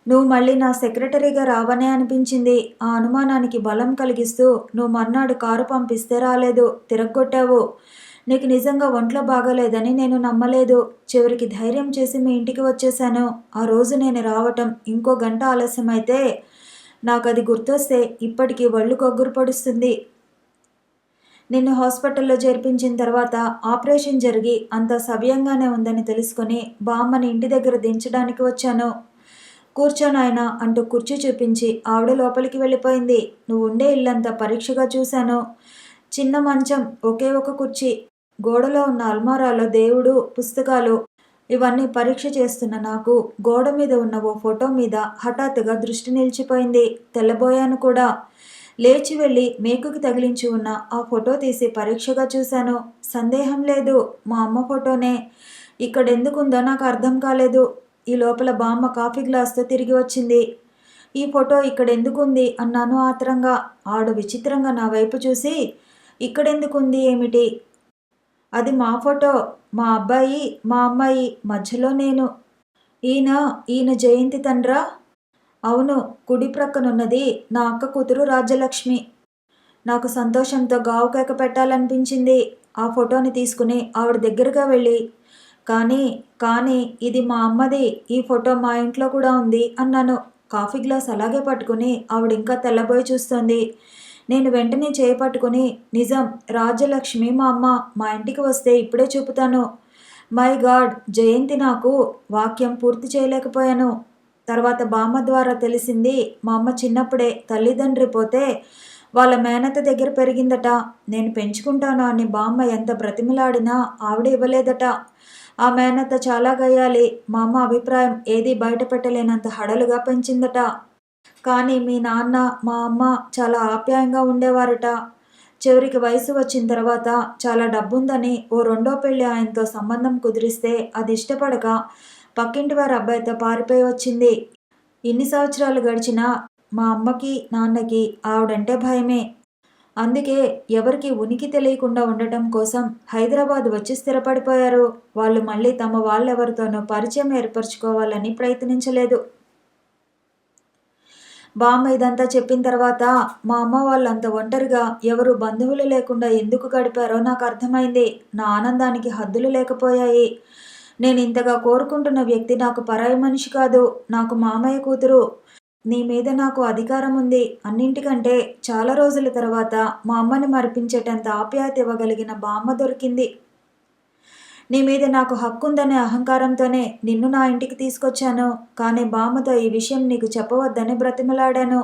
నువ్వు మళ్ళీ నా సెక్రటరీగా రావనే అనిపించింది. ఆ అనుమానానికి బలం కలిగిస్తూ నువ్వు మర్నాడు కారు పంపిస్తే రాలేదు, తిరగొట్టావు. నీకు నిజంగా ఒంట్లో బాగాలేదని నేను నమ్మలేదు. చివరికి ధైర్యం చేసి మీ ఇంటికి వచ్చేశాను. ఆ రోజు నేను రావటం ఇంకో గంట ఆలస్యమైతే నాకు అది గుర్తొస్తే ఇప్పటికీ ఒళ్ళు గొగ్గురు పొడుస్తుంది. నిన్ను హాస్పిటల్లో చేర్పించిన తర్వాత ఆపరేషన్ జరిగి అంత సవ్యంగానే ఉందని తెలుసుకొని బామ్మని ఇంటి దగ్గర దించడానికి వచ్చాను. కూర్చోనాయనా అంటూ కుర్చీ చూపించి ఆవిడ లోపలికి వెళ్ళిపోయింది. నువ్వు ఉండే ఇల్లంతా పరీక్షగా చూశాను. చిన్న మంచం, ఒకే ఒక కుర్చీ, గోడలో ఉన్న అల్మారాలో దేవుడు, పుస్తకాలు, ఇవన్నీ పరీక్ష చేస్తున్న నాకు గోడ మీద ఉన్న ఓ ఫోటో మీద హఠాత్తుగా దృష్టి నిలిచిపోయింది. తెల్లబోయాను కూడా. లేచి వెళ్ళి మేకుకి తగిలించి ఉన్న ఆ ఫోటో తీసి పరీక్షగా చూశాను. సందేహం లేదు, మా అమ్మ ఫోటోనే. ఇక్కడెందుకుందో నాకు అర్థం కాలేదు. ఈ లోపల బామ్మ కాఫీ గ్లాస్తో తిరిగి వచ్చింది. ఈ ఫోటో ఇక్కడెందుకుంది అన్నాను ఆత్రంగా. ఆవిడ విచిత్రంగా నా వైపు చూసి, ఇక్కడెందుకుంది ఏమిటి? అది మా ఫోటో. మా అబ్బాయి, మా అమ్మాయి, మధ్యలో నేను. ఈయన జయంతి తండ్రా? అవును. కుడి ప్రక్కనున్నది నా అక్క కూతురు రాజ్యలక్ష్మి. నాకు సంతోషంతో గావు కేక పెట్టాలనిపించింది. ఆ ఫోటోని తీసుకుని ఆవిడ దగ్గరగా వెళ్ళి, కానీ ఇది మా అమ్మది. ఈ ఫోటో మా ఇంట్లో కూడా ఉంది అన్నాను. కాఫీ గ్లాస్ అలాగే పట్టుకుని ఆవిడ ఇంకా తెల్లబోయి చూస్తోంది. నేను వెంటనే చేపట్టుకుని, నిజం, రాజ్యలక్ష్మి మా అమ్మ. మా ఇంటికి వస్తే ఇప్పుడే చూపుతాను. మై గాడ్, జయంతి నాకు వాక్యం పూర్తి చేయలేకపోయాను. తర్వాత బామ్మ ద్వారా తెలిసింది, మా అమ్మ చిన్నప్పుడే తల్లిదండ్రి పోతే వాళ్ళ మేనత్త దగ్గర పెరిగిందట. నేను పెంచుకుంటాను అని బామ్మ ఎంత బ్రతిమిలాడినా ఆవిడ ఇవ్వలేదట. ఆ మేనత్త చాలా గయ్యాలి. మా అమ్మ అభిప్రాయం ఏదీ బయట పెట్టలేనంత హడలుగా పెంచిందట. కానీ మీ నాన్న, మా అమ్మ చాలా ఆప్యాయంగా ఉండేవారట. చివరికి వయసు వచ్చిన తర్వాత చాలా డబ్బుందని ఓ రెండో పెళ్లి ఆయనతో సంబంధం కుదిరిస్తే అది ఇష్టపడక పక్కింటి వారి అబ్బాయితో పారిపోయి వచ్చింది. ఇన్ని సంవత్సరాలు గడిచినా మా అమ్మకి, నాన్నకి ఆవిడంటే భయమే. అందుకే ఎవరికీ ఉనికి తెలియకుండా ఉండటం కోసం హైదరాబాద్ వచ్చి స్థిరపడిపోయారు. వాళ్ళు మళ్ళీ తమ వాళ్ళెవరితోనో పరిచయం ఏర్పరచుకోవాలని ప్రయత్నించలేదు. బామ్మ ఇదంతా చెప్పిన తర్వాత మా అమ్మ వాళ్ళంత ఒంటరిగా ఎవరు బంధువులు లేకుండా ఎందుకు గడిపారో నాకు అర్థమైంది. నా ఆనందానికి హద్దులు లేకపోయాయి. నేను ఇంతగా కోరుకుంటున్న వ్యక్తి నాకు పరాయి మనిషి కాదు, నాకు మామయ్య కూతురు. నీ మీద నాకు అధికారం ఉంది. అన్నింటికంటే చాలా రోజుల తర్వాత మా అమ్మని మరిపించేటంత ఆప్యాయత ఇవ్వగలిగిన బామ్మ దొరికింది. నీ మీద నాకు హక్కుందనే అహంకారంతోనే నిన్ను నా ఇంటికి తీసుకొచ్చాను. కానీ బామ్మతో ఈ విషయం నీకు చెప్పవద్దని బ్రతిమలాడాను.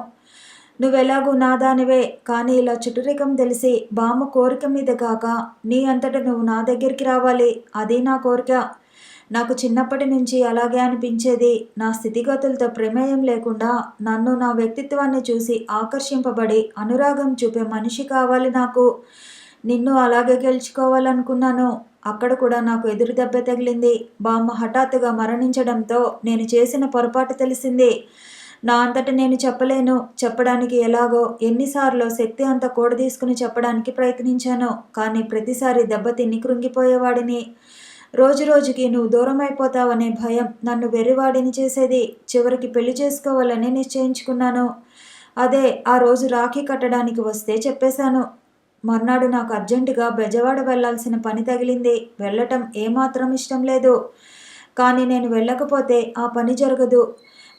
నువ్వెలాగూ నాదానివే, కానీ ఇలా చుట్టరికం తెలిసి బామ్మ కోరిక మీద కాక నీ అంతట నువ్వు నా దగ్గరికి రావాలి. అది నా కోరిక. నాకు చిన్నప్పటి నుంచి అలాగే అనిపించేది. నా స్థితిగతులతో ప్రమేయం లేకుండా నన్ను, నా వ్యక్తిత్వాన్ని చూసి ఆకర్షింపబడి అనురాగం చూపే మనిషి కావాలి నాకు. నిన్ను అలాగే గెలుచుకోవాలనుకున్నాను. అక్కడ కూడా నాకు ఎదురు దెబ్బ తగిలింది. బామ్మ హఠాత్తుగా మరణించడంతో నేను చేసిన పొరపాటు తెలిసింది. నా అంతట నేను చెప్పలేను. చెప్పడానికి ఎలాగో ఎన్నిసార్లు శక్తి అంతా కూడదీసుకుని చెప్పడానికి ప్రయత్నించాను. కానీ ప్రతిసారి దెబ్బతిని కృంగిపోయేవాడిని. రోజు రోజుకి నువ్వు దూరమైపోతావనే భయం నన్ను వెర్రివాడిని చేసేది. చివరికి పెళ్లి చేసుకోవాలని నిశ్చయించుకున్నాను. అదే ఆ రోజు రాఖీ కట్టడానికి వస్తే చెప్పేశాను. మర్నాడు నాకు అర్జెంటుగా బెజవాడ వెళ్లాల్సిన పని తగిలింది. వెళ్ళటం ఏమాత్రం ఇష్టం లేదు. కానీ నేను వెళ్ళకపోతే ఆ పని జరగదు.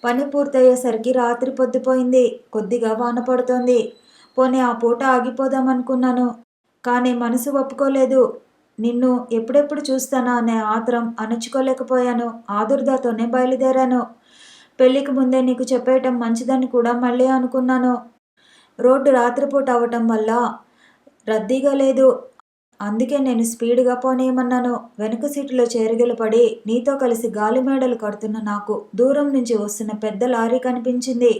పని పూర్తయ్యేసరికి రాత్రి పొద్దుపోయింది. కొద్దిగా వాన పడుతోంది. పోనీ ఆ పూట ఆగిపోదామనుకున్నాను. కానీ మనసు ఒప్పుకోలేదు. నిన్ను ఎప్పుడెప్పుడు చూస్తానా అనే ఆత్రం అణచుకోలేకపోయాను. ఆదుర్దాతోనే బయలుదేరాను. పెళ్లికి ముందే నీకు చెప్పేయటం మంచిదని కూడా మళ్ళీ అనుకున్నాను. రోడ్డు రాత్రిపూట అవటం వల్ల రద్దీగా లేదు. అందుకే నేను స్పీడ్గా పోనీయమన్నాను. వెనుక సీటులో చేరుగలు పడి నీతో కలిసి గాలిమేడలు కడుతున్న నాకు దూరం నుంచి వస్తున్న పెద్ద లారీ కనిపించింది.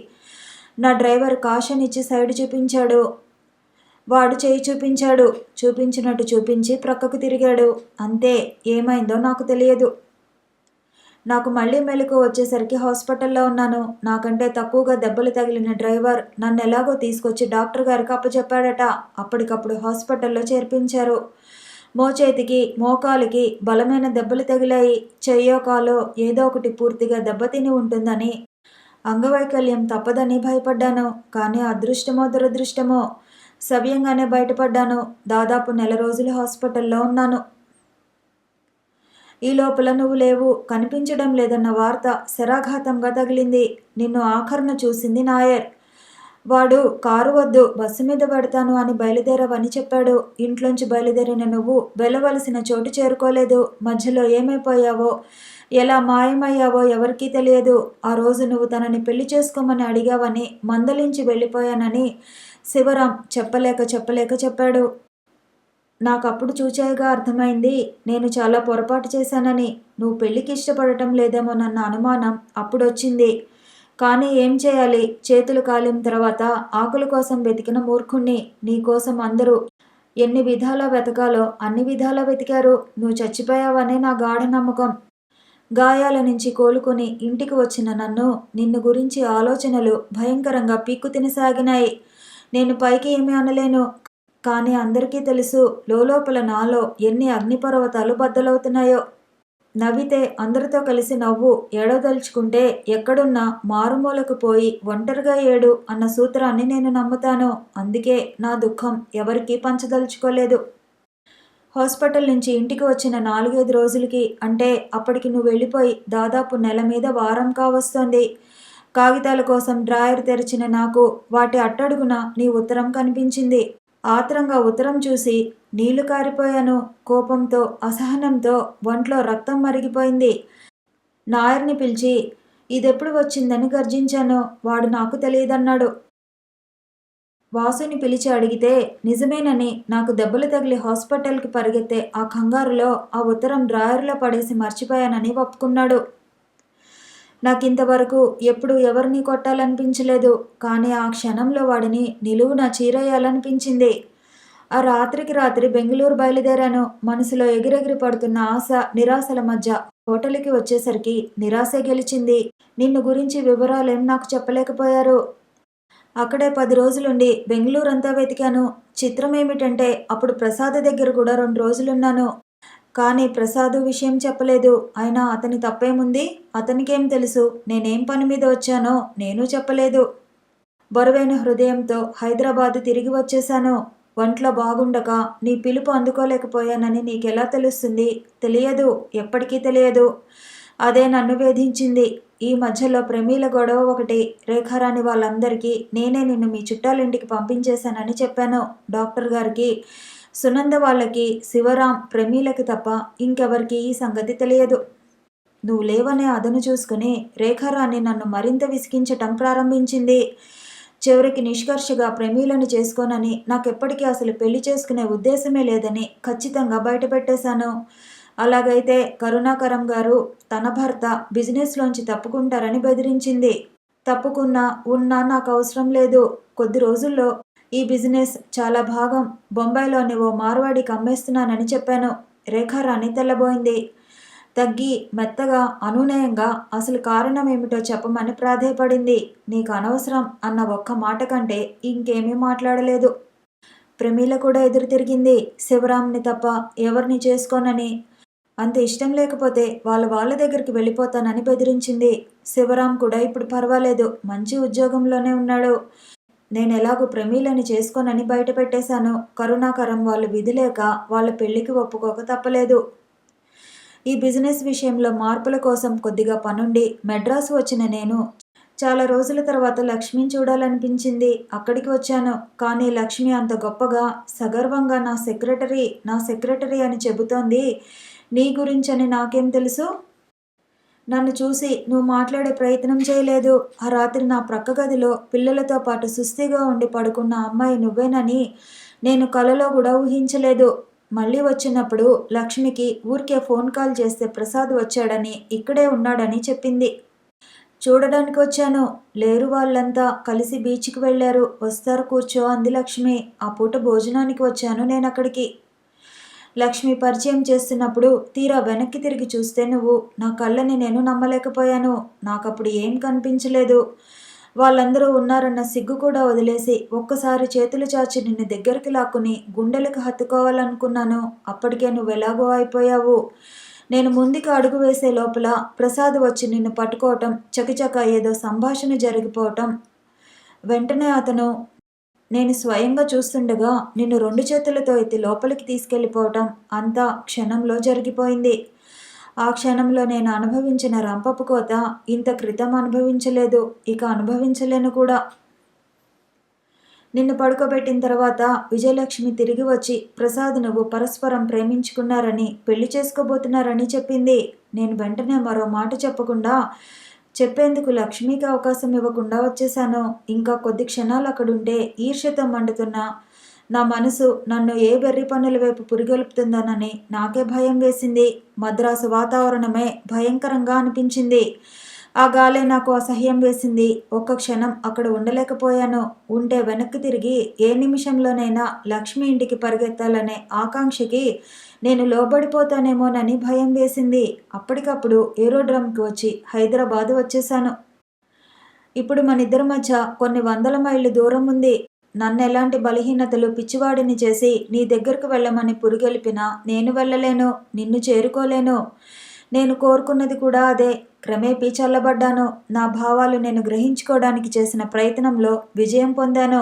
నా డ్రైవర్ కాషన్ ఇచ్చి సైడ్ చూపించాడు. వాడు చేయి చూపించాడు. చూపించినట్టు చూపించి ప్రక్కకు తిరిగాడు. అంతే. ఏమైందో నాకు తెలియదు. నాకు మళ్ళీ మెలకు వచ్చేసరికి హాస్పిటల్లో ఉన్నాను. నాకంటే తక్కువగా దెబ్బలు తగిలిన డ్రైవర్ నన్ను ఎలాగో తీసుకొచ్చి డాక్టర్ గారికి అప్పచెప్పాడట. అప్పటికప్పుడు హాస్పిటల్లో చేర్పించారు. మోచేతికి మోకాలికి బలమైన దెబ్బలు తగిలాయి. చెయ్యో కాలో ఏదో ఒకటి పూర్తిగా దెబ్బతిని ఉంటుందని, అంగవైకల్యం తప్పదని భయపడ్డాను. కానీ అదృష్టమో దురదృష్టమో సవ్యంగానే బయటపడ్డాను. దాదాపు 1 రోజులు హాస్పిటల్లో ఉన్నాను. ఈ లోపల నువ్వు లేవు. కనిపించడం లేదన్న వార్త శరాఘాతంగా తగిలింది. నిన్ను ఆఖరున చూసింది నాయర్. వాడు కారు వద్దు, బస్సు మీద పెడతాను అని బయలుదేరవని చెప్పాడు. ఇంట్లోంచి బయలుదేరిన నువ్వు వెళ్ళవలసిన చోటు చేరుకోలేదు. మధ్యలో ఏమైపోయావో, ఎలా మాయమయ్యావో ఎవరికీ తెలియదు. ఆ రోజు నువ్వు తనని పెళ్లి చేసుకోమని అడిగావని మందలించి వెళ్ళిపోయానని శివరాం చెప్పలేక చెప్పాడు. నాకప్పుడు చూచాయిగా అర్థమైంది నేను చాలా పొరపాటు చేశానని. నువ్వు పెళ్లికి ఇష్టపడటం లేదేమోనన్న అనుమానం అప్పుడొచ్చింది. కానీ ఏం చేయాలి? చేతులు కాలిన తర్వాత ఆకుల కోసం వెతికిన మూర్ఖుణ్ణి. నీకోసం అందరూ ఎన్ని విధాలా వెతకాలో అన్ని విధాలా వెతికారు. నువ్వు చచ్చిపోయావనే నా గాఢ నమ్మకం. గాయాల నుంచి కోలుకొని ఇంటికి వచ్చిన నన్ను నిన్ను గురించి ఆలోచనలు భయంకరంగా పీక్కు తినసాగినాయి. నేను పైకి ఏమీ అనలేను. కానీ అందరికీ తెలుసు లోపల నాలో ఎన్ని అగ్నిపర్వతాలు బద్దలవుతున్నాయో. నవ్వితే అందరితో కలిసి నవ్వు, ఏడవదలుచుకుంటే ఎక్కడున్నా మారుమూలకు పోయి ఒంటరిగా ఏడు అన్న సూత్రాన్ని నేను నమ్ముతాను. అందుకే నా దుఃఖం ఎవరికీ పంచదలుచుకోలేదు. హాస్పిటల్ నుంచి ఇంటికి వచ్చిన 4-5 రోజులకి, అంటే అప్పటికి నువ్వు వెళ్ళిపోయి దాదాపు నెల మీద వారం కావస్తోంది. కాగితాల కోసం డ్రాయర్ తెరిచిన నాకు వాటి అట్టడుగున నీ ఉత్తరం కనిపించింది. ఆత్రంగా ఉత్తరం చూసి నీళ్లు కారిపోయాను. కోపంతో అసహనంతో ఒంట్లో రక్తం మరిగిపోయింది. నాయర్ని పిలిచి ఇదెప్పుడు వచ్చిందని గర్జించాను. వాడు నాకు తెలియదన్నాడు. వాసుని పిలిచి అడిగితే నిజమేనని, నాకు దెబ్బలు తగిలి హాస్పిటల్కి పరిగెత్తే ఆ కంగారులో ఆ ఉత్తరం డ్రాయర్లో పడేసి మర్చిపోయానని ఒప్పుకున్నాడు. నాకింతవరకు ఎప్పుడు ఎవరిని కొట్టాలనిపించలేదు. కానీ ఆ క్షణంలో వాడిని నిలువున చీరేయాలనిపించింది. ఆ రాత్రికి రాత్రి బెంగళూరు బయలుదేరాను. మనసులో ఎగిరెగిరి పడుతున్న ఆశ నిరాశల మధ్య హోటల్కి వచ్చేసరికి నిరాశే గెలిచింది. నిన్ను గురించి వివరాలేం నాకు చెప్పలేకపోయారు. అక్కడే 10 రోజులుండి బెంగుళూరంతా వెతికాను. చిత్రమేమిటంటే అప్పుడు ప్రసాద్ దగ్గర కూడా 2 రోజులున్నాను. కానీ ప్రసాదు విషయం చెప్పలేదు. అయినా అతని తప్పేముంది? అతనికేం తెలుసు నేనేం పని మీద వచ్చానో నేను చెప్పలేదు. బరువైన హృదయంతో హైదరాబాదు తిరిగి వచ్చేశాను. ఒంట్లో బాగుండక నీ పిలుపు అందుకోలేకపోయానని నీకెలా తెలుస్తుంది? తెలియదు. ఎప్పటికీ తెలియదు. అదే నన్ను వేధించింది. ఈ మధ్యలో ప్రమీల గొడవ ఒకటి. రేఖారాణి వాళ్ళందరికీ నేనే నిన్ను మీ చుట్టాలింటికి పంపించేశానని చెప్పాను డాక్టర్ గారికి. సునంద వాళ్ళకి, శివరాం, ప్రమీలకి తప్ప ఇంకెవరికి ఈ సంగతి తెలియదు. నువ్వు లేవనే అదను చూసుకుని రేఖారాణి నన్ను మరింత విసిగించటం ప్రారంభించింది. చివరికి నిష్కర్షగా ప్రమీలను చేసుకోనని, నాకెప్పటికీ అసలు పెళ్లి చేసుకునే ఉద్దేశమే లేదని ఖచ్చితంగా బయటపెట్టేశాను. అలాగైతే కరుణాకరం గారు తన భర్త బిజినెస్లోంచి తప్పుకుంటారని బెదిరించింది. తప్పుకున్నా ఉన్నా నాకు అవసరం లేదు. కొద్ది రోజుల్లో ఈ బిజినెస్ చాలా భాగం బొంబాయిలోని ఓ మార్వాడికి అమ్మేస్తున్నానని చెప్పాను. రేఖారాణి తెల్లబోయింది. తగ్గి మెత్తగా అనునయంగా అసలు కారణం ఏమిటో చెప్పమని ప్రాధేయపడింది. నీకు అనవసరం అన్న ఒక్క మాట కంటే ఇంకేమీ మాట్లాడలేదు. ప్రమీల కూడా ఎదురు తిరిగింది. శివరాంని తప్ప ఎవరిని చేసుకోనని, అంత ఇష్టం లేకపోతే వాళ్ళ దగ్గరికి వెళ్ళిపోతానని బెదిరించింది. శివరాం కూడా ఇప్పుడు పర్వాలేదు, మంచి ఉద్యోగంలోనే ఉన్నాడు. నేను ఎలాగూ ప్రమీలని చేసుకోనని బయట పెట్టేశాను. కరుణాకరం వాళ్ళు విధి లేక వాళ్ళ పెళ్లికి ఒప్పుకోక తప్పలేదు. ఈ బిజినెస్ విషయంలో మార్పుల కోసం కొద్దిగా పనుండి మెడ్రాసు వచ్చిన నేను చాలా రోజుల తర్వాత లక్ష్మిని చూడాలనిపించింది. అక్కడికి వచ్చాను. కానీ లక్ష్మి అంత గొప్పగా సగర్వంగా నా సెక్రటరీ అని చెబుతోంది. నీ గురించని నాకేం తెలుసు? నన్ను చూసి నువ్వు మాట్లాడే ప్రయత్నం చేయలేదు. ఆ రాత్రి నా ప్రక్క గదిలో పిల్లలతో పాటు సుస్థిగా ఉండి పడుకున్న అమ్మాయి నువ్వేనని నేను కలలో కూడా ఊహించలేదు. మళ్ళీ వచ్చినప్పుడు లక్ష్మికి ఊరికే ఫోన్ కాల్ చేస్తే ప్రసాద్ వచ్చాడని, ఇక్కడే ఉన్నాడని చెప్పింది. చూడడానికి వచ్చాను. లేరు, వాళ్ళంతా కలిసి బీచ్కి వెళ్ళారు. వస్తారు, కూర్చో అంది లక్ష్మి. ఆ పూట భోజనానికి వచ్చాను నేనక్కడికి. లక్ష్మి పరిచయం చేస్తున్నప్పుడు తీరా వెనక్కి తిరిగి చూస్తే నువ్వు. నా కళ్ళని నేను నమ్మలేకపోయాను. నాకప్పుడు ఏం కనిపించలేదు. వాళ్ళందరూ ఉన్నారన్న సిగ్గు కూడా వదిలేసి ఒక్కసారి చేతులు చాచి నిన్ను దగ్గరికి లాక్కుని గుండెలకు హత్తుకోవాలనుకున్నాను. అప్పటికే నువ్వెలాగో అయిపోయావు. నేను ముందుకు అడుగు వేసే లోపల ప్రసాద్ వచ్చి నిన్ను పట్టుకోవటం, చకచక ఏదో సంభాషణ జరిగిపోవటం. వెంటనే అతను నేను స్వయంగా చూస్తుండగా నిన్ను 2 చేతులతో ఎత్తి లోపలికి తీసుకెళ్ళిపోవటం అంతా క్షణంలో జరిగిపోయింది. ఆ క్షణంలో నేను అనుభవించిన రంపపు కోత ఇంత క్రితం అనుభవించలేదు, ఇక అనుభవించలేను కూడా. నిన్ను పడుకోబెట్టిన తర్వాత విజయలక్ష్మి తిరిగి వచ్చి ప్రసాద్ నువ్వు పరస్పరం ప్రేమించుకున్నారని, పెళ్లి చేసుకోబోతున్నారని చెప్పింది. నేను వెంటనే మరో మాట చెప్పకుండా, చెప్పేందుకు లక్ష్మికి అవకాశం ఇవ్వకుండా వచ్చేశాను. ఇంకా కొద్ది క్షణాలు అక్కడుంటే ఈర్ష్యతో మండుతున్న నా మనసు నన్ను ఏ బెర్రి పనుల వైపు పురిగొల్పుతుందోనని నాకే భయం వేసింది. మద్రాసు వాతావరణమే భయంకరంగా అనిపించింది. ఆ గాలే నాకు అసహ్యం వేసింది. ఒక్క క్షణం అక్కడ ఉండలేకపోయాను. ఉంటే వెనక్కి తిరిగి ఏ నిమిషంలోనైనా లక్ష్మి ఇంటికి పరిగెత్తాలనే ఆకాంక్షకి నేను లోబడిపోతానేమోనని భయం వేసింది. అప్పటికప్పుడు ఏరోడ్రమ్కి వచ్చి హైదరాబాదు వచ్చేశాను. ఇప్పుడు మనిద్దరి మధ్య కొన్ని వందల మైళ్ళు దూరం ఉంది. నన్నెలాంటి బలహీనతలు పిచ్చివాడిని చేసి నీ దగ్గరకు వెళ్ళమని పురిగొల్పినా నేను వెళ్ళలేను, నిన్ను చేరుకోలేను. నేను కోరుకున్నది కూడా అదే. క్రమేపీ చల్లబడ్డాను. నా భావాలు నేను గ్రహించుకోవడానికి చేసిన ప్రయత్నంలో విజయం పొందాను.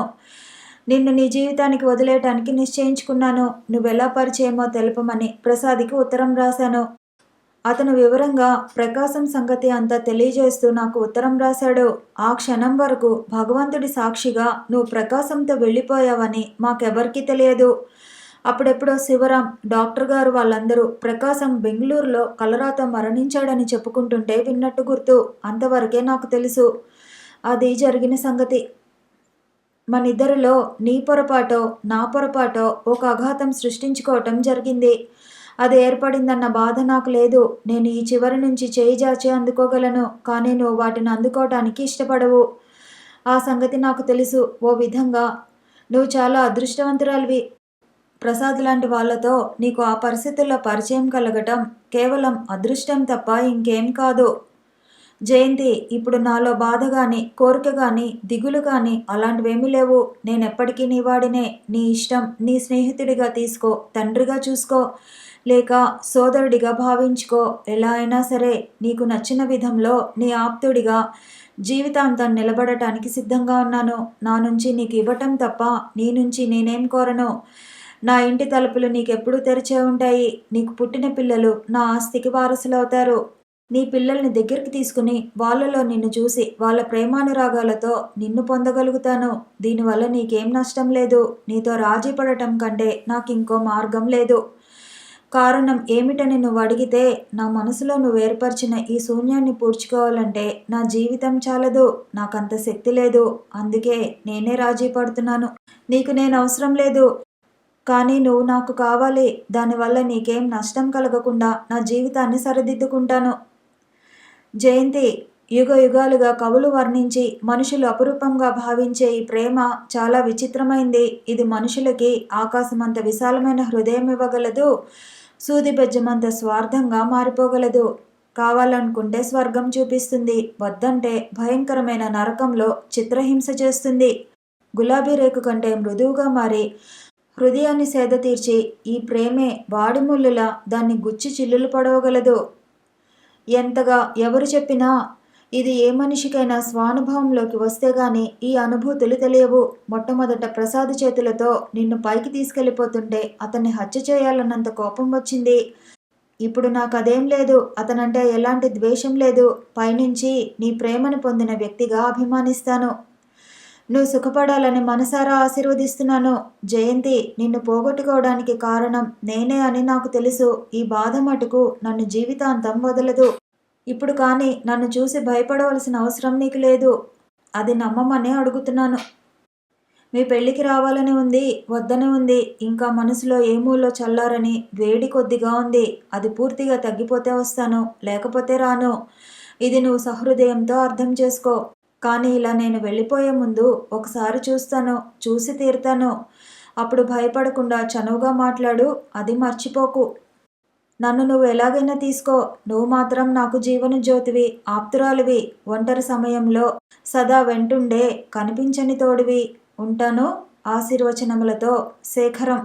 నిన్ను నీ జీవితానికి వదిలేయటానికి నిశ్చయించుకున్నాను. నువ్వెలా పరిచయమో తెలుపమని ప్రసాద్కి ఉత్తరం రాశాను. అతను వివరంగా ప్రకాశం సంగతి అంతా తెలియజేస్తూ నాకు ఉత్తరం రాశాడు. ఆ క్షణం వరకు భగవంతుడి సాక్షిగా నువ్వు ప్రకాశంతో వెళ్ళిపోయావని మాకెవరికీ తెలియదు. అప్పుడెప్పుడో శివరాం, డాక్టర్ గారు వాళ్ళందరూ ప్రకాశం బెంగళూరులో కలరాతో మరణించాడని చెప్పుకుంటుంటే విన్నట్టు గుర్తు. అంతవరకే నాకు తెలుసు అది జరిగిన సంగతి. మనిద్దరిలో నీ పొరపాటో నా పొరపాటో ఒక అఘాతం సృష్టించుకోవటం జరిగింది. అది ఏర్పడిందన్న బాధ నాకు లేదు. నేను ఈ చివరి నుంచి చేయి జాచి అందుకోగలను. కానీ నువ్వు వాటిని అందుకోవటానికి ఇష్టపడవు. ఆ సంగతి నాకు తెలుసు. ఓ విధంగా నువ్వు చాలా అదృష్టవంతురాలివి. ప్రసాద్ లాంటి వాళ్లతో నీకు ఆ పరిస్థితుల్లో పరిచయం కలగటం కేవలం అదృష్టం తప్ప ఇంకేం కాదు. జయంతి, ఇప్పుడు నాలో బాధ గాని, కోరిక గాని, దిగులు గాని అలాంటివేమీ లేవు. నేనెప్పటికీ నీ వాడినే. నీ ఇష్టం. నీ స్నేహితుడిగా తీసుకో, తండ్రిగా చూసుకో, లేక సోదరుడిగా భావించుకో. ఎలా అయినా సరే నీకు నచ్చిన విధంలో నీ ఆప్తుడిగా జీవితాంతం నిలబడటానికి సిద్ధంగా ఉన్నాను. నా నుంచి నీకు ఇవ్వటం తప్ప నీ నుంచి నేనేం కోరను. నా ఇంటి తలుపులు నీకెప్పుడూ తెరిచే ఉంటాయి. నీకు పుట్టిన పిల్లలు నా ఆస్తికి వారసులవుతారు. నీ పిల్లల్ని దగ్గరికి తీసుకుని వాళ్ళలో నిన్ను చూసి వాళ్ళ ప్రేమానురాగాలతో నిన్ను పొందగలుగుతాను. దీనివల్ల నీకేం నష్టం లేదు. నీతో రాజీ పడటం కంటే నాకింకో మార్గం లేదు. కారణం ఏమిటని నువ్వు అడిగితే, నా మనసులో నువ్వు ఏర్పరిచిన ఈ శూన్యాన్ని పూడ్చుకోవాలంటే నా జీవితం చాలదు. నాకంత శక్తి లేదు. అందుకే నేనే రాజీ పడుతున్నాను. నీకు నేను అవసరం లేదు. కానీ నువ్వు నాకు కావాలి. దానివల్ల నీకేం నష్టం కలగకుండా నా జీవితాన్ని సరిదిద్దుకుంటాను. జయంతి, యుగ యుగాలుగా కవులు వర్ణించి మనుషులు అపురూపంగా భావించే ఈ ప్రేమ చాలా విచిత్రమైంది. ఇది మనుషులకి ఆకాశమంత విశాలమైన హృదయం ఇవ్వగలదు. సూది బెజ్జమంత స్వార్థంగా మారిపోగలదు. కావాలనుకుంటే స్వర్గం చూపిస్తుంది. వద్దంటే భయంకరమైన నరకంలో చిత్రహింస చేస్తుంది. గులాబీ రేకు కంటే మృదువుగా మారి హృదయాన్ని సేద తీర్చి ఈ ప్రేమే వాడిముళ్ళులా దాన్ని గుచ్చి చిల్లులు పడవగలదు. ఎంతగా ఎవరు చెప్పినా ఇది ఏ మనిషికైనా స్వానుభవంలోకి వస్తే గాని ఈ అనుభూతులు తెలియవు. మొట్టమొదట ప్రసాద్ చేతులతో నిన్ను పైకి తీసుకెళ్ళిపోతుంటే అతన్ని హత్య చేయాలన్నంత కోపం వచ్చింది. ఇప్పుడు నాకు అదేం లేదు. అతనంటే ఎలాంటి ద్వేషం లేదు. పైనుంచి నీ ప్రేమను పొందిన వ్యక్తిగా అభిమానిస్తాను. నువ్వు సుఖపడాలని మనసారా ఆశీర్వదిస్తున్నాను. జయంతి, నిన్ను పోగొట్టుకోవడానికి కారణం నేనే అని నాకు తెలుసు. ఈ బాధ మటుకు నన్ను జీవితాంతం వదలదు. ఇప్పుడు కానీ నన్ను చూసి భయపడవలసిన అవసరం నీకు లేదు. అది నమ్మమనే అడుగుతున్నాను. మీ పెళ్ళికి రావాలని ఉంది, వద్దని ఉంది. ఇంకా మనసులో ఏ మూలో చల్లారని వేడి కొద్దిగా ఉంది. అది పూర్తిగా తగ్గిపోతే వస్తాను, లేకపోతే రాను. ఇది నువ్వు సహృదయంతో అర్థం చేసుకో. కానీ ఇలా నేను వెళ్ళిపోయే ముందు ఒకసారి చూస్తాను, చూసి తీరుతాను. అప్పుడు భయపడకుండా చనువుగా మాట్లాడు. అది మర్చిపోకు. నన్ను నువ్వు ఎలాగైనా తీసుకో. నువ్వు మాత్రం నాకు జీవన జ్యోతివి, ఆప్తురాలివి, ఒంటరి సమయంలో సదా వెంటుండే కనిపించని తోడివి. ఉంటాను. ఆశీర్వచనములతో, శేఖరం.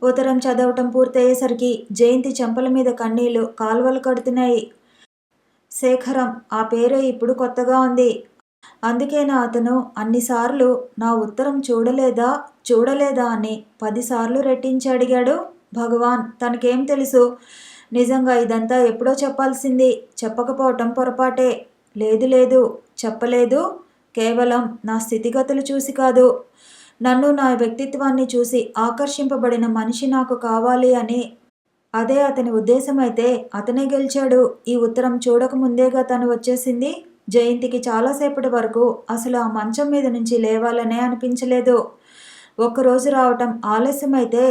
ఉత్తరం చదవటం పూర్తయ్యేసరికి జయంతి చెంపల మీద కన్నీళ్లు కాల్వలు కడుతున్నాయి. శేఖరం, ఆ పేరే ఇప్పుడు కొత్తగా ఉంది. అందుకేనా అతను అన్నిసార్లు నా ఉత్తరం చూడలేదా అని 10 సార్లు రెట్టించి అడిగాడు. భగవాన్, తనకేం తెలుసు? నిజంగా ఇదంతా ఎప్పుడో చెప్పాల్సింది. చెప్పకపోవటం పొరపాటే. లేదు, చెప్పలేదు. కేవలం నా స్థితిగతులు చూసి కాదు, నన్ను, నా వ్యక్తిత్వాన్ని చూసి ఆకర్షింపబడిన మనిషి నాకు కావాలి అని. అదే అతని ఉద్దేశమైతే అతనే గెలిచాడు. ఈ ఉత్తరం చూడకముందేగా తను వచ్చేసింది. జయంతికి చాలాసేపటి వరకు అసలు ఆ మంచం మీద నుంచి లేవాలనే అనిపించలేదు. ఒక్కరోజు రావటం ఆలస్యమైతే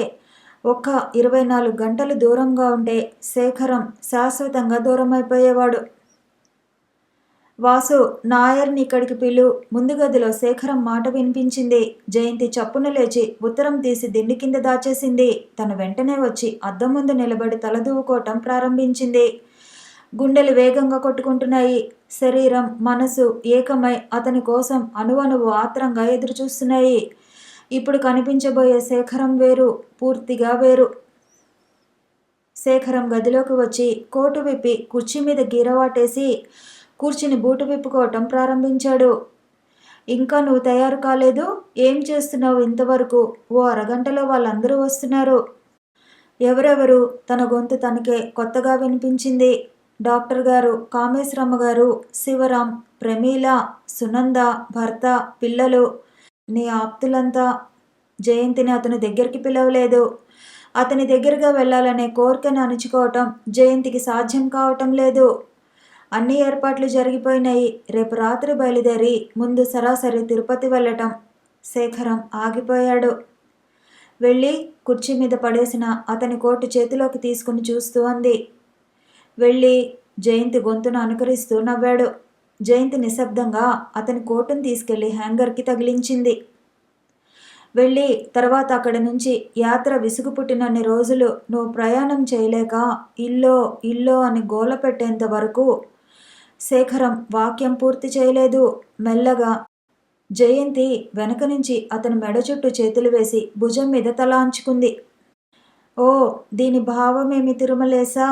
ఒక్క 24 గంటలు దూరంగా ఉంటే శేఖరం శాశ్వతంగా దూరమైపోయేవాడు. వాసు, నాయర్ని ఇక్కడికి పిలు. ముందు గదిలో శేఖరం మాట వినిపించింది. జయంతి చప్పున లేచి ఉత్తరం తీసి దిండి కింద దాచేసింది. తను వెంటనే వచ్చి అద్దం ముందు నిలబడి తలదూవుకోవటం ప్రారంభించింది. గుండెలు వేగంగా కొట్టుకుంటున్నాయి. శరీరం, మనసు ఏకమై అతని కోసం అణువణువు ఆత్రంగా ఎదురుచూస్తున్నాయి. ఇప్పుడు కనిపించబోయే శేఖరం వేరు, పూర్తిగా వేరు. శేఖరం గదిలోకి వచ్చి కోటు విప్పి కుర్చీ మీద గీరవాటేసి కూర్చుని బూటు విప్పుకోవటం ప్రారంభించాడు. ఇంకా నువ్వు తయారు కాలేదు? ఏం చేస్తున్నావు ఇంతవరకు? ఓ అరగంటలో వాళ్ళందరూ వస్తున్నారు. ఎవరెవరు? తన గొంతు తనకే కొత్తగా వినిపించింది. డాక్టర్ గారు, కామేశ్వరమ్మ గారు, శివరాం, ప్రమీల, సునంద, భర్త, పిల్లలు, నీ ఆప్తులంతా. జయంతిని అతని దగ్గరికి పిలవలేదు. అతని దగ్గరగా వెళ్ళాలనే కోరికను అణుచుకోవటం జయంతికి సాధ్యం కావటం లేదు. అన్ని ఏర్పాట్లు జరిగిపోయినాయి. రేపు రాత్రి బయలుదేరి ముందు సరాసరి తిరుపతి వెళ్ళటం. శేఖరం ఆగిపోయాడు. వెళ్ళి కుర్చీ మీద పడేసిన అతని కోటు చేతిలోకి తీసుకుని చూస్తూ అంది. వెళ్ళి జయంతి గొంతును అనుకరిస్తూ నవ్వాడు. జయంతి నిశ్శబ్దంగా అతని కోటును తీసుకెళ్లి హ్యాంగర్కి తగిలించింది. వెళ్ళి తర్వాత అక్కడి నుంచి యాత్ర విసుగు పుట్టినన్ని రోజులు నువ్వు ప్రయాణం చేయలేక ఇల్లో అని గోల పెట్టేంత వరకు శేఖరం వాక్యం పూర్తి చేయలేదు. మెల్లగా జయంతి వెనక నుంచి అతని మెడ చుట్టూ చేతులు వేసి భుజం మీద తల అంచుకుంది. ఓ, దీని భావమేమి తిరుమలేసా?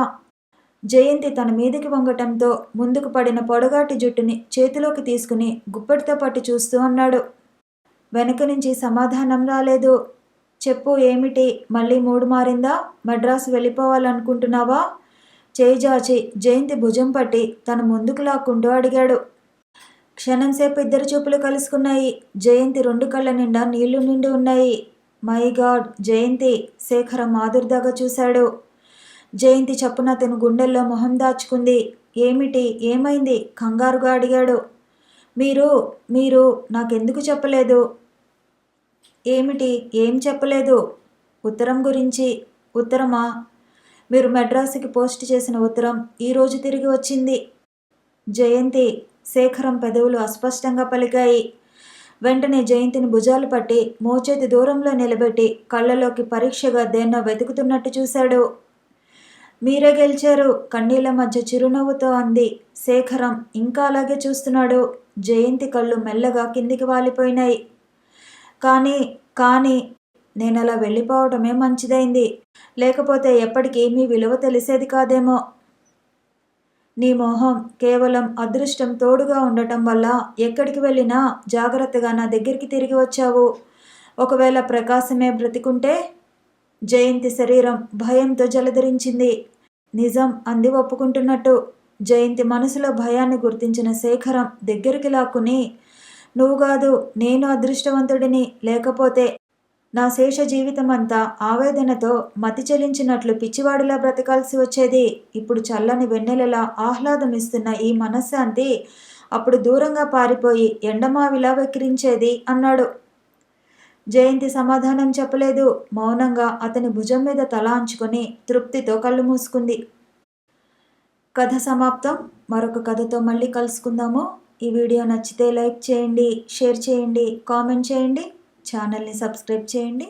జయంతి తన మీదికి వంగటంతో ముందుకు పడిన పొడగాటి జుట్టుని చేతిలోకి తీసుకుని గుప్పెటితో పట్టి చూస్తూ అన్నాడు. వెనక నుంచి సమాధానం రాలేదు. చెప్పు, ఏమిటి? మళ్ళీ మూడు మారిందా? మద్రాసు వెళ్ళిపోవాలనుకుంటున్నావా? చేయి జాచి జయంతి భుజం పట్టి తన ముందుకు లాక్కుంటూ అడిగాడు. క్షణంసేపు ఇద్దరు చూపులు కలుసుకున్నాయి. జయంతి రెండు కళ్ళ నిండా నీళ్లు నిండి ఉన్నాయి. మై గాడ్ జయంతి! శేఖరం ఆదుర్దాగా చూశాడు. జయంతి చప్పున అతను గుండెల్లో మొహం దాచుకుంది. ఏమిటి? ఏమైంది? కంగారుగా అడిగాడు. మీరు నాకెందుకు చెప్పలేదు? ఏమిటి? ఏం చెప్పలేదు? ఉత్తరం గురించి. ఉత్తరమా? మీరు మెడ్రాసుకి పోస్ట్ చేసిన ఉత్తరం ఈరోజు తిరిగి వచ్చింది. జయంతి! శేఖరం పెదవులు అస్పష్టంగా పలికాయి. వెంటనే జయంతిని భుజాలు పట్టి మోచేతి దూరంలో నిలబెట్టి కళ్ళలోకి పరీక్షగా దేన్నో వెతుకుతున్నట్టు చూశాడు. మీరే గెలిచారు, కన్నీళ్ల మధ్య చిరునవ్వుతో అంది. శేఖరం ఇంకా అలాగే చూస్తున్నాడు. జయంతి కళ్ళు మెల్లగా కిందికి వాలిపోయినాయి. కానీ నేనలా వెళ్ళిపోవడమే మంచిదైంది. లేకపోతే ఎప్పటికీ మీ విలువ తెలిసేది కాదేమో. నీ మొహం కేవలం అదృష్టం తోడుగా ఉండటం వల్ల ఎక్కడికి వెళ్ళినా జాగ్రత్తగా నా దగ్గరికి తిరిగి వచ్చావు. ఒకవేళ ప్రకాశమే బ్రతికుంటే? జయంతి శరీరం భయంతో జలధరించింది. నిజం అంది ఒప్పుకుంటున్నట్టు. జయంతి మనసులో భయాన్ని గుర్తించిన శేఖరం దగ్గరికి లాక్కుని, నువ్వు కాదు, నేను అదృష్టవంతుడిని. లేకపోతే నా శేష జీవితమంతా ఆవేదనతో మతి చెలించినట్లు పిచ్చివాడిలా బ్రతకాల్సి వచ్చేది. ఇప్పుడు చల్లని వెన్నెలలా ఆహ్లాదమిస్తున్న ఈ మనశ్శాంతి అప్పుడు దూరంగా పారిపోయి ఎండమావిలా వెక్కిరించేది అన్నాడు. జయంతి సమాధానం చెప్పలేదు. మౌనంగా అతని భుజం మీద తల అంచుకొని తృప్తితో కళ్ళు మూసుకుంది. కథ సమాప్తం. మరొక కథతో మళ్ళీ కలుసుకుందాము. ఈ వీడియో నచ్చితే లైక్ చేయండి, షేర్ చేయండి, కామెంట్ చేయండి, ఛానల్ని సబ్స్క్రైబ్ చేయండి.